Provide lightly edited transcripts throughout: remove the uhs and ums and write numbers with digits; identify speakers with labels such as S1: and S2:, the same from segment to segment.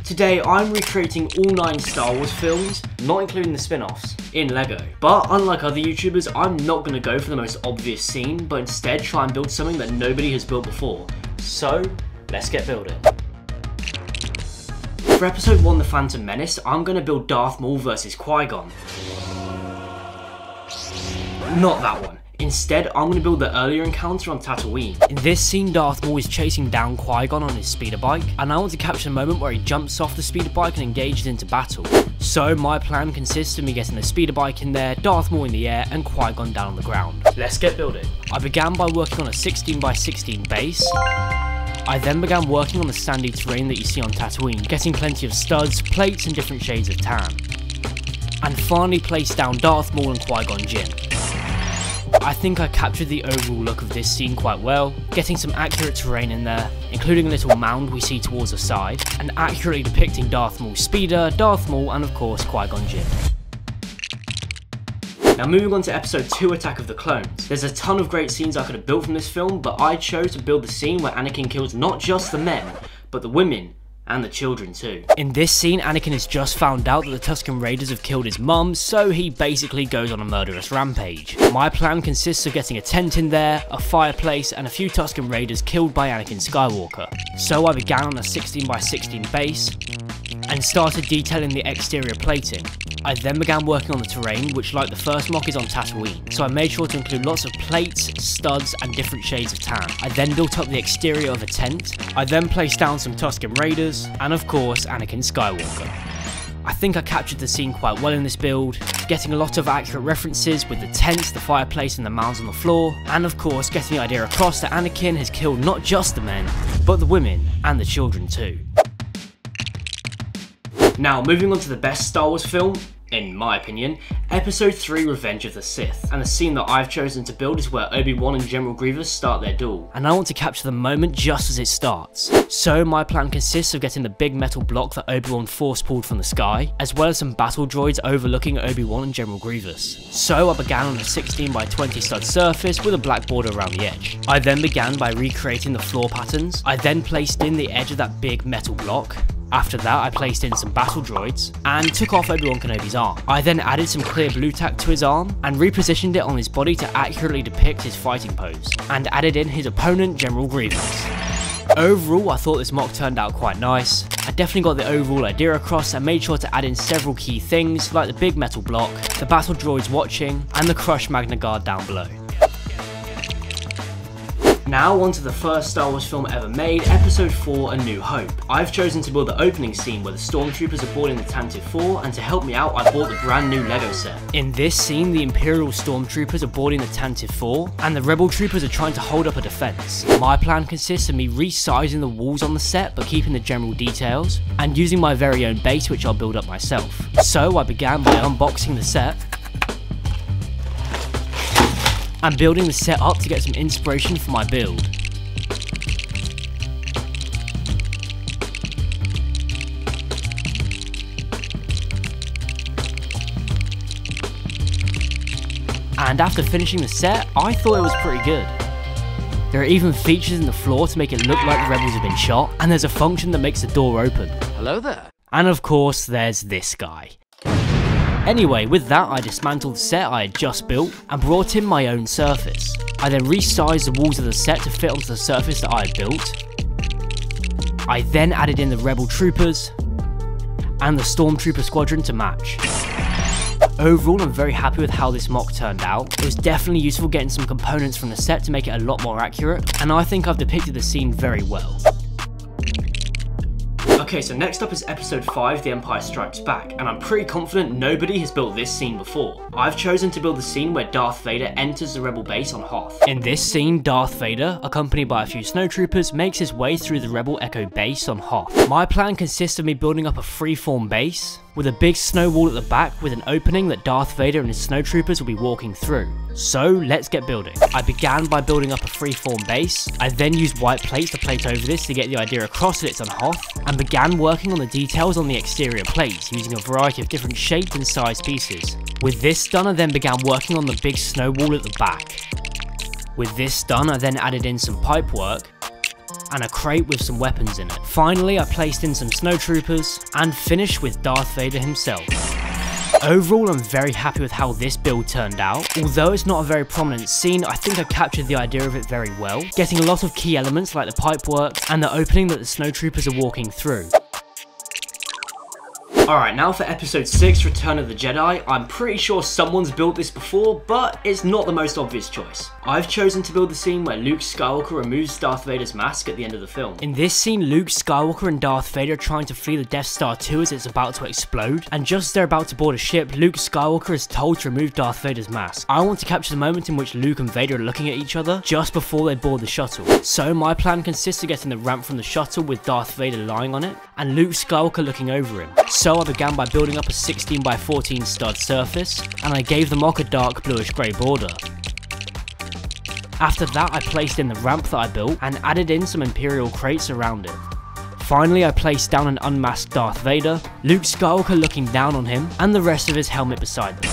S1: Today I'm recreating all 9 Star Wars films, not including the spin-offs, in LEGO. But unlike other YouTubers, I'm not going to go for the most obvious scene, but instead try and build something that nobody has built before. So, let's get building. For episode 1, The Phantom Menace, I'm going to build Darth Maul versus Qui-Gon. Not that one. Instead, I'm going to build the earlier encounter on Tatooine. In this scene, Darth Maul is chasing down Qui-Gon on his speeder bike, and I want to capture the moment where he jumps off the speeder bike and engages into battle. So my plan consists of me getting the speeder bike in there, Darth Maul in the air, and Qui-Gon down on the ground. Let's get building. I began by working on a 16x16 base. I then began working on the sandy terrain that you see on Tatooine, getting plenty of studs, plates, and different shades of tan. And finally placed down Darth Maul and Qui-Gon Jinn. I think I captured the overall look of this scene quite well, getting some accurate terrain in there, including a little mound we see towards the side, and accurately depicting Darth Maul's speeder, Darth Maul, and of course Qui-Gon Jinn. Now moving on to episode 2, Attack of the Clones. There's a ton of great scenes I could have built from this film, but I chose to build the scene where Anakin kills not just the men, but the women, and the children too. In this scene, Anakin has just found out that the Tusken Raiders have killed his mum, so he basically goes on a murderous rampage. My plan consists of getting a tent in there, a fireplace, and a few Tusken Raiders killed by Anakin Skywalker. So I began on a 16x16 base, and started detailing the exterior plating. I then began working on the terrain, which like the first mock is on Tatooine, so I made sure to include lots of plates, studs, and different shades of tan. I then built up the exterior of a tent. I then placed down some Tusken Raiders, and of course Anakin Skywalker. I think I captured the scene quite well in this build, getting a lot of accurate references with the tents, the fireplace, and the mounds on the floor, and of course getting the idea across that Anakin has killed not just the men, but the women and the children too. Now, moving on to the best Star Wars film, in my opinion, Episode 3, Revenge of the Sith. And the scene that I've chosen to build is where Obi-Wan and General Grievous start their duel. And I want to capture the moment just as it starts. So my plan consists of getting the big metal block that Obi-Wan force-pulled from the sky, as well as some battle droids overlooking Obi-Wan and General Grievous. So I began on a 16x20 stud surface with a black border around the edge. I then began by recreating the floor patterns. I then placed in the edge of that big metal block. After that, I placed in some battle droids, and took off Obi-Wan Kenobi's arm. I then added some clear blue tack to his arm, and repositioned it on his body to accurately depict his fighting pose, and added in his opponent, General Grievous. Overall, I thought this mock turned out quite nice. I definitely got the overall idea across and made sure to add in several key things, like the big metal block, the battle droids watching, and the crushed Magna Guard down below. Now on to the first Star Wars film ever made, Episode 4, A New Hope. I've chosen to build the opening scene where the Stormtroopers are boarding the Tantive 4, and to help me out I bought the brand new LEGO set. In this scene, the Imperial Stormtroopers are boarding the Tantive 4, and the Rebel Troopers are trying to hold up a defense. My plan consists of me resizing the walls on the set, but keeping the general details, and using my very own base which I'll build up myself. So I began by unboxing the set, and building the set up to get some inspiration for my build. And after finishing the set, I thought it was pretty good. There are even features in the floor to make it look like the rebels have been shot, and there's a function that makes the door open. Hello there. And of course, there's this guy. Anyway, with that I dismantled the set I had just built and brought in my own surface. I then resized the walls of the set to fit onto the surface that I had built. I then added in the Rebel Troopers and the Stormtrooper Squadron to match. Overall, I'm very happy with how this mock turned out. It was definitely useful getting some components from the set to make it a lot more accurate, and I think I've depicted the scene very well. Okay, so next up is Episode 5, The Empire Strikes Back, and I'm pretty confident nobody has built this scene before. I've chosen to build the scene where Darth Vader enters the rebel base on Hoth. In this scene, Darth Vader, accompanied by a few snowtroopers, makes his way through the rebel Echo base on Hoth. My plan consists of me building up a freeform base, with a big snow wall at the back with an opening that Darth Vader and his snowtroopers will be walking through. So let's get building. I began by building up a freeform base. I then used white plates to plate over this to get the idea across that it's on Hoth, and began working on the details on the exterior plates using a variety of different shaped and sized pieces. With this done, I then began working on the big snow wall at the back. With this done, I then added in some pipe work, and a crate with some weapons in it. Finally, I placed in some snowtroopers, and finished with Darth Vader himself. Overall, I'm very happy with how this build turned out. Although it's not a very prominent scene, I think I captured the idea of it very well, getting a lot of key elements like the pipework and the opening that the snowtroopers are walking through. Alright, now for episode 6, Return of the Jedi. I'm pretty sure someone's built this before, but it's not the most obvious choice. I've chosen to build the scene where Luke Skywalker removes Darth Vader's mask at the end of the film. In this scene, Luke Skywalker and Darth Vader are trying to flee the Death Star 2 as it's about to explode, and just as they're about to board a ship, Luke Skywalker is told to remove Darth Vader's mask. I want to capture the moment in which Luke and Vader are looking at each other just before they board the shuttle. So my plan consists of getting the ramp from the shuttle with Darth Vader lying on it, and Luke Skywalker looking over him. So I began by building up a 16x14 stud surface, and I gave the MOC a dark bluish grey border. After that, I placed in the ramp that I built and added in some Imperial crates around it. Finally, I placed down an unmasked Darth Vader, Luke Skywalker looking down on him, and the rest of his helmet beside them.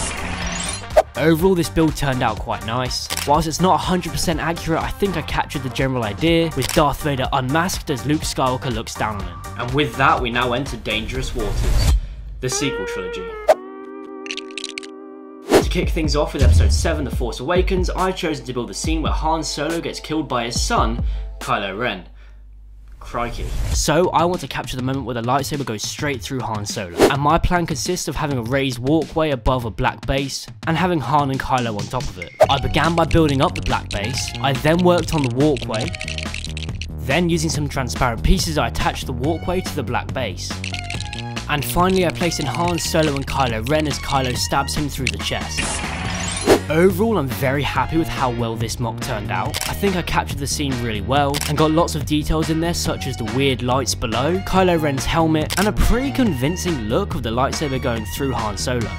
S1: Overall, this build turned out quite nice. Whilst it's not 100% accurate, I think I captured the general idea, with Darth Vader unmasked as Luke Skywalker looks down on him. And with that, we now enter Dangerous Waters, the sequel trilogy. To kick things off with episode 7, The Force Awakens, I've chosen to build the scene where Han Solo gets killed by his son, Kylo Ren. Crikey. So I want to capture the moment where the lightsaber goes straight through Han Solo, and my plan consists of having a raised walkway above a black base, and having Han and Kylo on top of it. I began by building up the black base, I then worked on the walkway, then using some transparent pieces I attached the walkway to the black base. And finally I placed in Han Solo and Kylo Ren as Kylo stabs him through the chest. Overall, I'm very happy with how well this MOC turned out. I think I captured the scene really well, and got lots of details in there such as the weird lights below, Kylo Ren's helmet, and a pretty convincing look of the lightsaber going through Han Solo.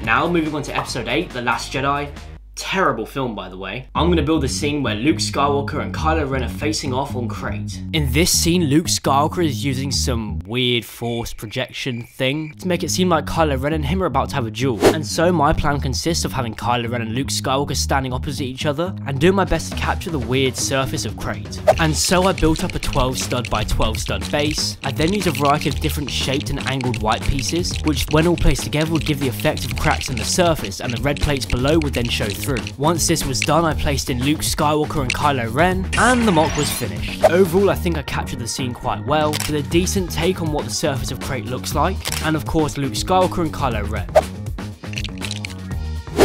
S1: Now moving on to episode 8, The Last Jedi. Terrible film, by the way. I'm going to build a scene where Luke Skywalker and Kylo Ren are facing off on Crate. In this scene, Luke Skywalker is using some weird force projection thing to make it seem like Kylo Ren and him are about to have a duel. And so my plan consists of having Kylo Ren and Luke Skywalker standing opposite each other and doing my best to capture the weird surface of Crate. And so I built up a 12 stud by 12 stud base. I then used a variety of different shaped and angled white pieces, which when all placed together would give the effect of cracks in the surface, and the red plates below would then show through. Once this was done, I placed in Luke Skywalker and Kylo Ren, and the MOC was finished. Overall, I think I captured the scene quite well, with a decent take on what the surface of Crate looks like, and of course Luke Skywalker and Kylo Ren.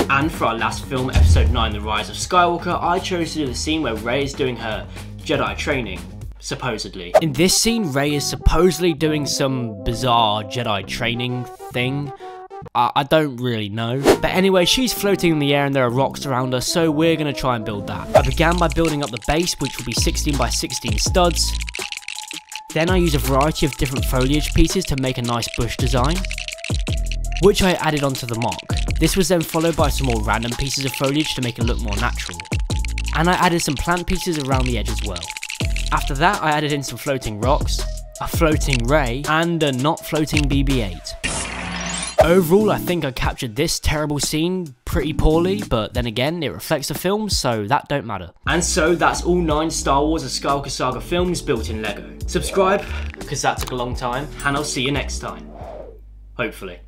S1: And for our last film, episode 9, The Rise of Skywalker, I chose to do the scene where Rey is doing her Jedi training. Supposedly. In this scene, Rey is supposedly doing some bizarre Jedi training thing. I don't really know. But anyway, she's floating in the air and there are rocks around her, so we're going to try and build that. I began by building up the base, which will be 16 by 16 studs. Then I used a variety of different foliage pieces to make a nice bush design, which I added onto the MOC. This was then followed by some more random pieces of foliage to make it look more natural. And I added some plant pieces around the edge as well. After that, I added in some floating rocks, a floating Rey, and a not floating BB-8. Overall, I think I captured this terrible scene pretty poorly, but then again, it reflects the film, so that don't matter. And so that's all 9 Star Wars: A Skywalker Saga films built in LEGO. Subscribe, because that took a long time, and I'll see you next time. Hopefully.